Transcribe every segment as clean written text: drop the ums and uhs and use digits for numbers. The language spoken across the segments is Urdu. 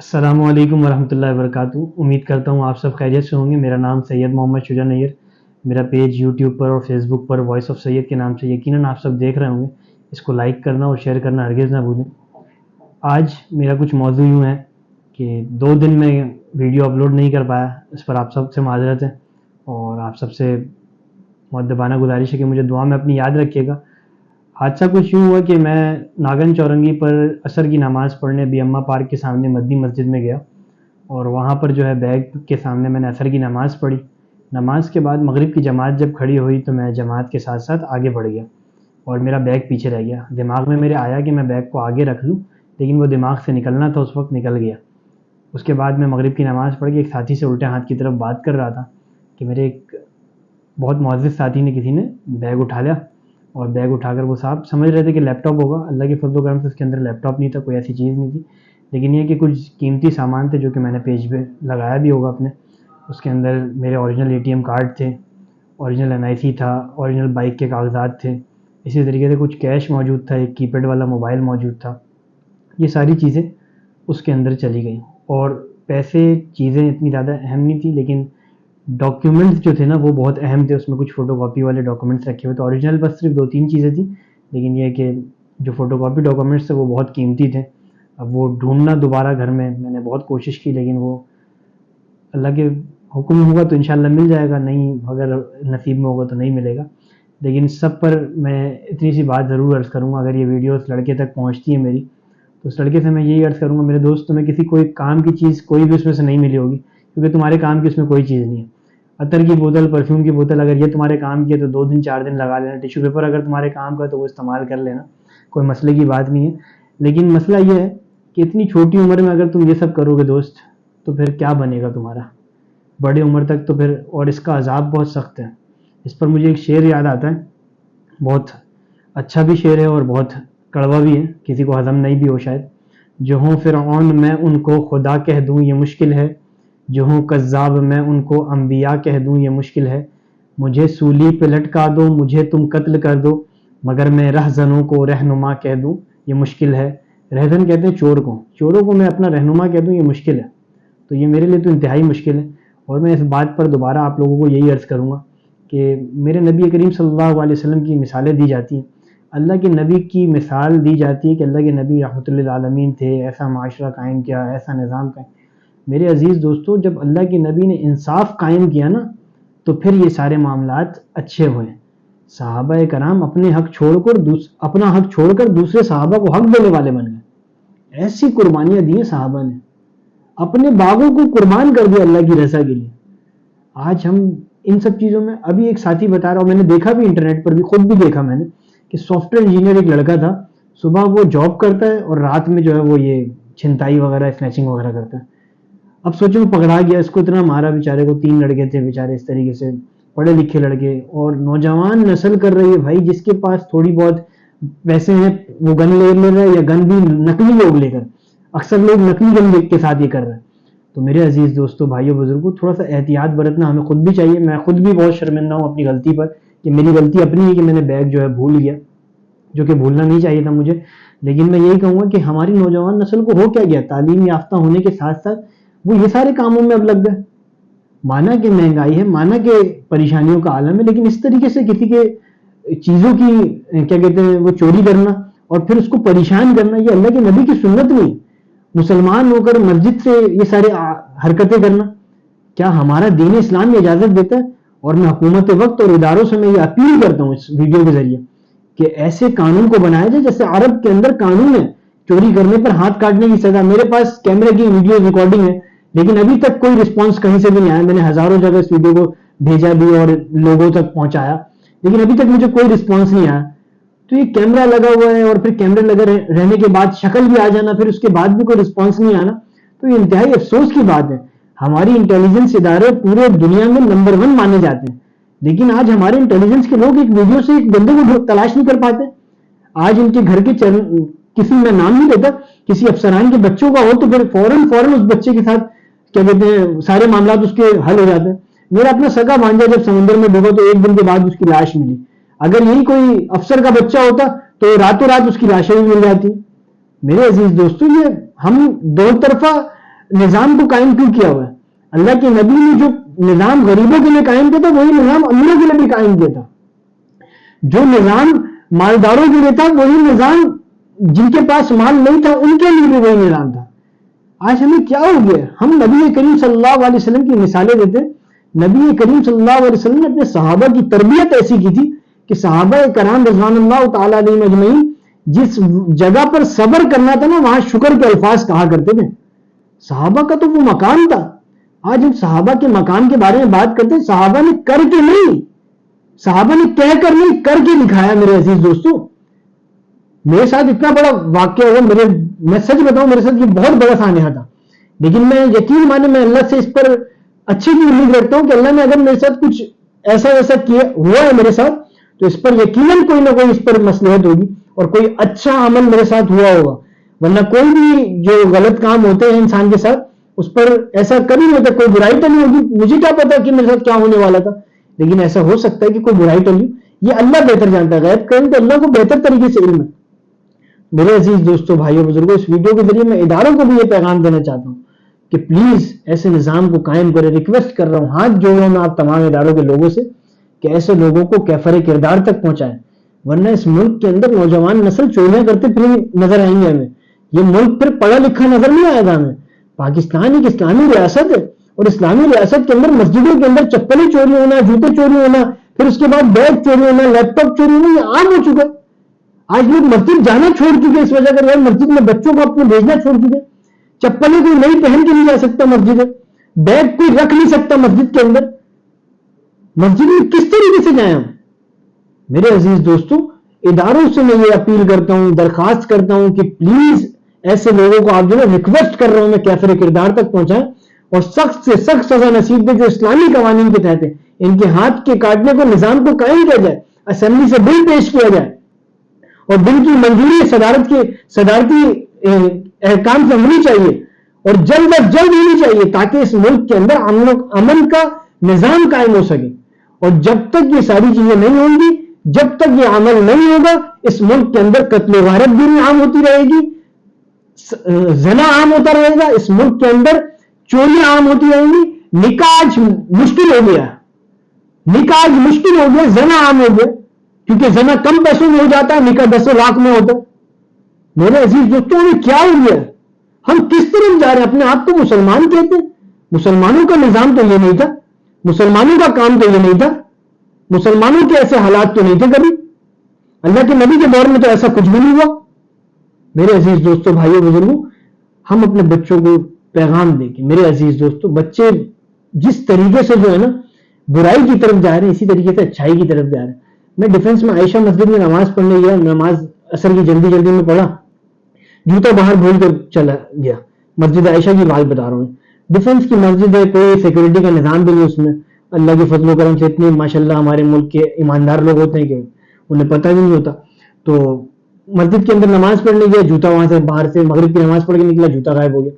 السلام علیکم ورحمۃ اللہ وبرکاتہ۔ امید کرتا ہوں آپ سب خیریت سے ہوں گے۔ میرا نام سید محمد شجاع نییر، میرا پیج یوٹیوب پر اور فیس بک پر وائس آف سید کے نام سے یقیناً آپ سب دیکھ رہے ہوں گے۔ اس کو لائک کرنا اور شیئر کرنا ہرگز نہ بھولیں۔ آج میرا کچھ موضوع یوں ہے کہ 2 دن میں ویڈیو اپلوڈ نہیں کر پایا، اس پر آپ سب سے معذرت ہے اور آپ سب سے مؤدبانہ گزارش ہے کہ مجھے دعا میں اپنی یاد رکھیے گا۔ حادثہ کچھ یوں ہوا کہ میں ناگن چورنگی پر عصر کی نماز پڑھنے ابھی اماں پارک کے سامنے مدنی مسجد میں گیا اور وہاں پر جو ہے بیگ کے سامنے میں نے عصر کی نماز پڑھی۔ نماز کے بعد مغرب کی جماعت جب کھڑی ہوئی تو میں جماعت کے ساتھ ساتھ آگے بڑھ گیا اور میرا بیگ پیچھے رہ گیا۔ دماغ میں میرے آیا کہ میں بیگ کو آگے رکھ لوں، لیکن وہ دماغ سے نکلنا تھا، اس وقت نکل گیا۔ اس کے بعد میں مغرب کی نماز پڑھ کے ایک ساتھی سے الٹے ہاتھ کی طرف بات کر رہا تھا کہ میرے ایک بہت معزز ساتھی نے کسی نے بیگ اٹھا لیا اور بیگ اٹھا کر وہ صاحب سمجھ رہے تھے کہ لیپ ٹاپ ہوگا۔ اللہ کے فضل و کرم سے اس کے اندر لیپ ٹاپ نہیں تھا، کوئی ایسی چیز نہیں تھی، لیکن یہ کہ کچھ قیمتی سامان تھے جو کہ میں نے پیج پہ لگایا بھی ہوگا اپنے۔ اس کے اندر میرے اوریجنل ATM کارڈ تھے، اوریجنل NIC تھا، اوریجنل بائک کے کاغذات تھے، اسی طریقے سے کچھ کیش موجود تھا، ایک کی پیڈ والا موبائل موجود تھا۔ یہ ساری چیزیں اس کے اندر چلی گئیں اور پیسے چیزیں اتنی زیادہ اہم نہیں تھی، لیکن ڈاکیومنٹس جو تھے نا وہ بہت اہم تھے۔ اس میں کچھ فوٹو کاپی والے ڈاکیومنٹس رکھے ہوئے تھے، اوریجنل بس صرف 2-3 چیزیں تھیں، لیکن یہ کہ جو فوٹو کاپی ڈاکیومنٹس تھے وہ بہت قیمتی تھے۔ اب وہ ڈھونڈنا دوبارہ گھر میں نے بہت کوشش کی، لیکن وہ اللہ کے حکم ہوگا تو انشاءاللہ مل جائے گا، نہیں اگر نصیب میں ہوگا تو نہیں ملے گا۔ لیکن سب پر میں اتنی سی بات ضرور عرض کروں گا، اگر یہ ویڈیو اس لڑکے تک پہنچتی ہے میری تو اس لڑکے سے میں یہی عرض کروں گا، میرے دوست تمہیں کسی کوئی کام کی چیز کوئی بھی اس میں سے نہیں ملی ہوگی، کیونکہ تمہارے کام کی اس میں کوئی چیز نہیں ہے۔ عطر کی بوتل، پرفیوم کی بوتل اگر یہ تمہارے کام کی ہے تو 2 دن 4 دن لگا لینا۔ ٹیشو پیپر اگر تمہارے کام کا ہے تو وہ استعمال کر لینا، کوئی مسئلے کی بات نہیں ہے۔ لیکن مسئلہ یہ ہے کہ اتنی چھوٹی عمر میں اگر تم یہ سب کرو گے دوست تو پھر کیا بنے گا تمہارا بڑی عمر تک تو پھر، اور اس کا عذاب بہت سخت ہے۔ اس پر مجھے ایک شعر یاد آتا ہے، بہت اچھا بھی شعر ہے اور بہت کڑوا بھی ہے، کسی کو ہضم نہیں بھی ہو شاید۔ جو ہوں فرعون میں ان کو خدا کہہ دوں یہ مشکل ہے، جو ہوں کذاب میں ان کو انبیاء کہہ دوں یہ مشکل ہے، مجھے سولی پہ لٹکا دو مجھے تم قتل کر دو، مگر میں رہزنوں کو رہنما کہہ دوں یہ مشکل ہے۔ رہزن کہتے ہیں چوروں کو میں اپنا رہنما کہہ دوں یہ مشکل ہے، تو یہ میرے لیے تو انتہائی مشکل ہے۔ اور میں اس بات پر دوبارہ آپ لوگوں کو یہی عرض کروں گا کہ میرے نبی کریم صلی اللہ علیہ وسلم کی مثالیں دی جاتی ہیں، اللہ کے نبی کی مثال دی جاتی ہے کہ اللہ کے نبی رحمۃ للعالمین تھے، ایسا معاشرہ قائم کیا، ایسا نظام قائم۔ میرے عزیز دوستو، جب اللہ کے نبی نے انصاف قائم کیا نا تو پھر یہ سارے معاملات اچھے ہوئے۔ صحابہ کرام اپنے حق اپنا حق چھوڑ کر دوسرے صحابہ کو حق دینے والے بن گئے۔ ایسی قربانیاں دی ہیں صحابہ نے، اپنے باغوں کو قربان کر دیا اللہ کی رضا کے لیے۔ آج ہم ان سب چیزوں میں، ابھی ایک ساتھی بتا رہا ہوں، میں نے دیکھا بھی انٹرنیٹ پر بھی، خود بھی دیکھا میں نے، کہ سافٹ ویئر انجینئر ایک لڑکا تھا، صبح وہ جاب کرتا ہے اور رات میں جو ہے وہ یہ چھنتائی وغیرہ اسنیچنگ وغیرہ کرتا ہے۔ اب سوچو پکڑا گیا، اس کو اتنا مارا بیچارے کو، 3 لڑکے تھے بیچارے اس طریقے سے، پڑھے لکھے لڑکے، اور نوجوان نسل کر رہی ہے بھائی، جس کے پاس تھوڑی بہت پیسے ہیں وہ گن لے رہا ہے، یا گن بھی نقلی لوگ لے کر، اکثر لوگ نقلی گن کے ساتھ یہ کر رہے ہیں۔ تو میرے عزیز دوستو، بھائیو، بزرگوں، تھوڑا سا احتیاط برتنا ہمیں خود بھی چاہیے۔ میں خود بھی بہت شرمندہ ہوں اپنی غلطی پر، کہ میری غلطی اپنی ہے کہ میں نے بیگ جو ہے بھول گیا، جو کہ بھولنا نہیں چاہیے تھا مجھے۔ لیکن میں یہی کہوں گا کہ ہماری نوجوان نسل کو ہو کیا گیا، تعلیم یافتہ ہونے کے ساتھ ساتھ وہ یہ سارے کاموں میں اب لگ گئے۔ مانا کہ مہنگائی ہے، مانا کہ پریشانیوں کا عالم ہے، لیکن اس طریقے سے کسی کے چیزوں کی کیا کہتے ہیں وہ چوری کرنا اور پھر اس کو پریشان کرنا، یہ اللہ کے نبی کی سنت نہیں۔ مسلمان ہو کر مسجد سے یہ سارے حرکتیں کرنا، کیا ہمارا دین اسلام یہ اجازت دیتا ہے؟ اور میں حکومت وقت اور اداروں سے میں یہ اپیل کرتا ہوں اس ویڈیو کے ذریعے کہ ایسے قانون کو بنایا جائے جیسے عرب کے اندر قانون ہے، چوری کرنے پر ہاتھ کاٹنے کی سزا۔ میرے پاس کیمرے کی ویڈیو ریکارڈنگ ہے، لیکن ابھی تک کوئی رسپانس کہیں سے بھی نہیں آیا۔ میں نے ہزاروں جگہ اس ویڈیو کو بھیجا بھی اور لوگوں تک پہنچایا، لیکن ابھی تک مجھے کوئی رسپانس نہیں آیا۔ تو یہ کیمرہ لگا ہوا ہے اور پھر کیمرے لگے رہنے کے بعد شکل بھی آ جانا، پھر اس کے بعد بھی کوئی رسپانس نہیں آنا، تو یہ انتہائی افسوس کی بات ہے۔ ہماری انٹیلیجنس ادارے پورے دنیا میں نمبر 1 مانے جاتے ہیں، لیکن آج ہمارے انٹیلیجنس کے لوگ ایک ویڈیو سے ایک بندے کو تلاش نہیں کر پاتے۔ آج ان کے گھر کے کسی میں نام نہیں لیتا، کسی افسران کے بچوں کا ہو تو پھر فوراً اس بچے کے ساتھ کیا کہتے ہیں سارے معاملات اس کے حل ہو جاتے ہیں۔ میرا اپنا سگا بھانجا جب سمندر میں ڈوبا تو 1 دن کے بعد اس کی لاش ملی۔ اگر یہی کوئی افسر کا بچہ ہوتا تو راتوں رات اس کی لاشیں بھی مل جاتی۔ میرے عزیز دوستو، یہ ہم دو طرفہ نظام کو قائم کیوں کیا ہوا ہے؟ اللہ کے نبی نے جو نظام غریبوں کے لیے قائم کیا تھا وہی نظام امیروں کے لیے بھی قائم کیا تھا. جو نظام مالداروں کے لیے تھا وہی نظام جن کے پاس مال نہیں تھا ان کے لیے بھی وہی نظام تھا. آج ہمیں کیا ہو گیا؟ ہم نبی کریم صلی اللہ علیہ وسلم کی مثالیں دیتے ہیں. نبی کریم صلی اللہ علیہ وسلم نے اپنے صحابہ کی تربیت ایسی کی تھی کہ صحابہ کرام رضوان اللہ تعالیٰ علیہ اجمعین جس جگہ پر صبر کرنا تھا نا وہاں شکر کے الفاظ کہا کرتے تھے. صحابہ کا تو وہ مقام تھا. آج ہم صحابہ کے مقام کے بارے میں بات کرتے ہیں. صحابہ نے کر کے نہیں، صحابہ نے کہہ کر نہیں، کر کے دکھایا. میرے عزیز دوستوں، میرے ساتھ اتنا بڑا واقعہ ہوا، میں سچ بتاؤں میرے ساتھ یہ بہت بڑا سانحہ تھا، لیکن میں یقین مانے میں اللہ سے اس پر اچھی کی امید رکھتا ہوں کہ اللہ نے اگر میرے ساتھ کچھ ایسا ویسا کیا ہوا ہے میرے ساتھ تو اس پر یقیناً کوئی نہ کوئی اس پر مصلحت ہوگی اور کوئی اچھا عمل میرے ساتھ ہوا ہوگا. ورنہ کوئی بھی جو غلط کام ہوتے ہیں انسان کے ساتھ اس پر ایسا کبھی نہیں ہوتا. کوئی برائی تو نہیں ہوگی، مجھے کیا پتا کہ میرے ساتھ کیا ہونے والا تھا، لیکن ایسا ہو سکتا ہے کہ کوئی برائی تو نہیں. یہ اللہ بہتر جانتا ہے، غیب کریں تو اللہ کو بہتر طریقے سے علم ہے. میرے عزیز دوستوں، بھائیوں، بزرگوں، اس ویڈیو کے ذریعے میں اداروں کو بھی یہ پیغام دینا چاہتا ہوں کہ پلیز ایسے نظام کو قائم کریں. ریکویسٹ کر رہا ہوں، ہاتھ جوڑ رہا ہوں میں آپ تمام اداروں کے لوگوں سے کہ ایسے لوگوں کو کیفر کردار تک پہنچائیں. ورنہ اس ملک کے اندر نوجوان نسل چوریاں کرتے پھر نظر آئیں گے ہمیں. یہ ملک پھر پڑھا لکھا نظر نہیں آئے گا ہمیں. پاکستان ایک اسلامی ریاست ہے اور اسلامی ریاست کے اندر مسجدوں کے اندر چپلیں چوری ہونا، جوتے چوری ہونا، پھر اس کے بعد بیگ چوری ہونا، لیپ ٹاپ چوری ہونا، یہ عام ہو چکا ہے. آج لوگ مسجد جانا چھوڑ چکے اس وجہ کر مسجد میں بچوں کو اپنے بھیجنا چھوڑ چکے. چپلیں کوئی نہیں پہن کے نہیں جا سکتا مسجد میں، بیگ کوئی رکھ نہیں سکتا مسجد کے اندر. مسجد میں کس طریقے سے جائیں ہم؟ میرے عزیز دوستوں، اداروں سے میں یہ اپیل کرتا ہوں، درخواست کرتا ہوں کہ پلیز ایسے لوگوں کو آپ جو ہے ریکویسٹ کر رہا ہوں میں کیفر کردار تک پہنچائیں اور سخت سے سخت سزا نصیب دے جو اسلامی قوانین کے تحت ہے. ان کے ہاتھ کے کاٹنے کو نظام کو قائم کیا جائے، اسمبلی سے بل پیش کیا جائے اور بل کی منظوری صدارتی احکام سے ہونی چاہیے اور جلد از جلد ہونی چاہیے تاکہ اس ملک کے اندر امن کا نظام قائم ہو سکے. اور جب تک یہ ساری چیزیں نہیں ہوں گی، جب تک یہ عمل نہیں ہوگا، اس ملک کے اندر قتل و غارت بھی عام ہوتی رہے گی، زنا عام ہوتا رہے گا، اس ملک کے اندر چوریاں عام ہوتی رہیں گی. نکاح آج مشکل ہو گیا، نکاح آج مشکل ہو گیا، زنا عام ہو گیا کیونکہ زنا کم پیسوں میں ہو جاتا ہے، نکاح 10 لاکھ میں ہوتا ہے. میرے عزیز دوستوں، ہمیں کیا ہو گیا؟ ہم کس طرف جا رہے ہیں؟ اپنے آپ کو مسلمان کہتے ہیں. مسلمانوں کا نظام تو یہ نہیں تھا، مسلمانوں کا کام تو یہ نہیں تھا، مسلمانوں کے ایسے حالات تو نہیں تھے کبھی. اللہ کے نبی کے دور میں تو ایسا کچھ بھی نہیں ہوا. میرے عزیز دوستوں، بھائیوں، بزرگوں، ہم اپنے بچوں کو پیغام دیں کہ میرے عزیز دوستوں، بچے جس طریقے سے جو ہے نا برائی کی طرف جا رہے ہیں اسی طریقے سے اچھائی کی طرف جا رہے ہیں. میں ڈیفنس میں عائشہ مسجد میں نماز پڑھنے گیا، نماز اثر کی جلدی میں پڑھا، جوتا باہر بھول کر چلا گیا. مسجد عائشہ کی بات بتا رہا ہوں. ڈیفنس کی مسجد ہے، کوئی سیکورٹی کا نظام بھی نہیں اس میں. اللہ کے فضل و کرم سے اتنے ماشاءاللہ ہمارے ملک کے ایماندار لوگ ہوتے ہیں کہ انہیں پتہ بھی نہیں ہوتا. تو مسجد کے اندر نماز پڑھنے گیا، جوتا وہاں سے باہر سے مغرب کی نماز پڑھ کے نکلا، جوتا غائب ہو گیا.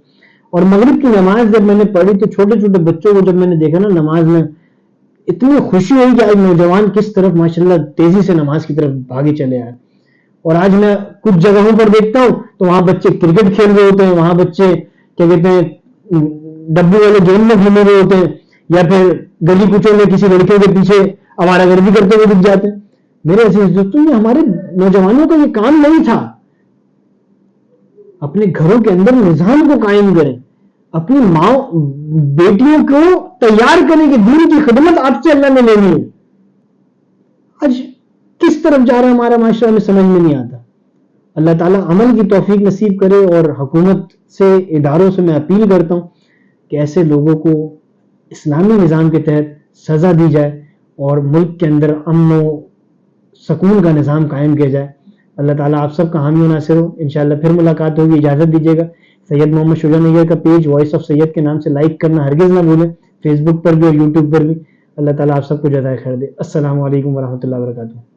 اور مغرب کی نماز جب میں نے پڑھی تو چھوٹے چھوٹے بچوں کو جب میں نے دیکھا نا نماز میں، اتنی خوشی ہوئی کہ آج نوجوان کس طرف ماشاءاللہ تیزی سے نماز کی طرف بھاگے چلے آئے. اور آج میں کچھ جگہوں پر دیکھتا ہوں تو وہاں بچے کرکٹ کھیل رہے ہوتے ہیں، وہاں بچے کیا کہتے ہیں ڈبے والے گیم میں گھومے ہوئے ہوتے ہیں، یا پھر گلی کوچوں میں کسی لڑکیوں کے پیچھے آوارہ گردی کرتے ہوئے دکھ جاتے ہیں. میرے عزیز دوستوں، یہ ہمارے نوجوانوں کا یہ کام نہیں تھا. اپنے گھروں کے اندر نظام کو قائم کریں، اپنی ماں بیٹیوں کو تیار کریں کہ دین کی خدمت آپ سے اللہ نے لینی ہے. آج کس طرف جا رہا ہے ہمارا معاشرہ میں سمجھ میں نہیں آتا. اللہ تعالیٰ عمل کی توفیق نصیب کرے. اور حکومت سے، اداروں سے میں اپیل کرتا ہوں کہ ایسے لوگوں کو اسلامی نظام کے تحت سزا دی جائے اور ملک کے اندر امن و سکون کا نظام قائم کیا جائے. اللہ تعالیٰ آپ سب کا حامی و ناصر ہو. انشاءاللہ پھر ملاقات ہوگی. اجازت دیجیے گا. سید محمد شجاع نیر کا پیج وائس آف سید کے نام سے لائک کرنا ہرگز نہ بھولیں، فیس بک پر بھی اور یوٹیوب پر بھی. اللہ تعالیٰ آپ سب کو جزائے خیر دے. السلام علیکم ورحمۃ اللہ وبرکاتہ.